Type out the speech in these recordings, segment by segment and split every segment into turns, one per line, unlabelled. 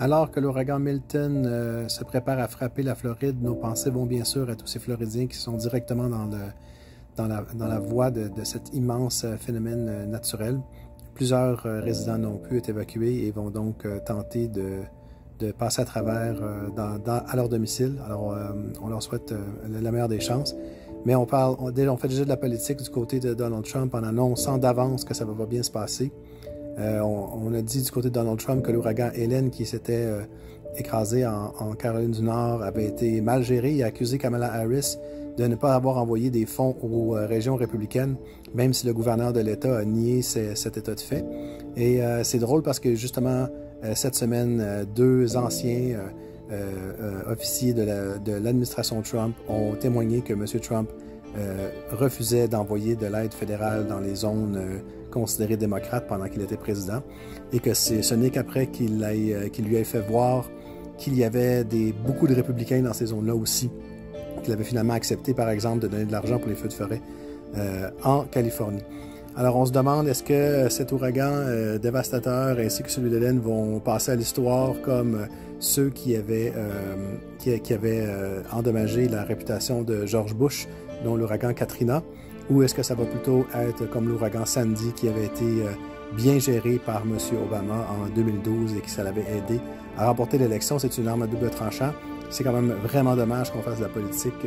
Alors que l'ouragan Milton se prépare à frapper la Floride, nos pensées vont bien sûr à tous ces Floridiens qui sont directement dans la voie de cet immense phénomène naturel. Plusieurs résidents n'ont pu être évacués et vont donc tenter de passer à travers à leur domicile. Alors, on leur souhaite la meilleure des chances. Mais on fait déjà de la politique du côté de Donald Trump en annonçant d'avance que ça va bien se passer. On a dit du côté de Donald Trump que l'ouragan Helen qui s'était écrasé en Caroline du Nord avait été mal géré. Il a accusé Kamala Harris de ne pas avoir envoyé des fonds aux régions républicaines, même si le gouverneur de l'État a nié cet état de fait. Et c'est drôle parce que justement, cette semaine, deux anciens officiers de l'administration Trump ont témoigné que M. Trump refusait d'envoyer de l'aide fédérale dans les zones considérées démocrates pendant qu'il était président et que ce n'est qu'après qu'il lui ait fait voir qu'il y avait beaucoup de républicains dans ces zones-là aussi, qu'il avait finalement accepté, par exemple, de donner de l'argent pour les feux de forêt en Californie. Alors, on se demande, est-ce que cet ouragan dévastateur ainsi que celui d'Hélène vont passer à l'histoire comme ceux qui avaient endommagé la réputation de George Bush, dont l'ouragan Katrina, ou est-ce que ça va plutôt être comme l'ouragan Sandy qui avait été bien géré par M. Obama en 2012 et que ça l'avait aidé à remporter l'élection? C'est une arme à double tranchant. C'est quand même vraiment dommage qu'on fasse de la politique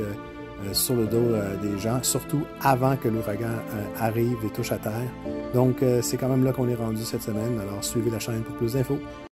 sur le dos des gens, surtout avant que l'ouragan arrive et touche à terre. Donc, c'est quand même là qu'on est rendu cette semaine. Alors, suivez la chaîne pour plus d'infos.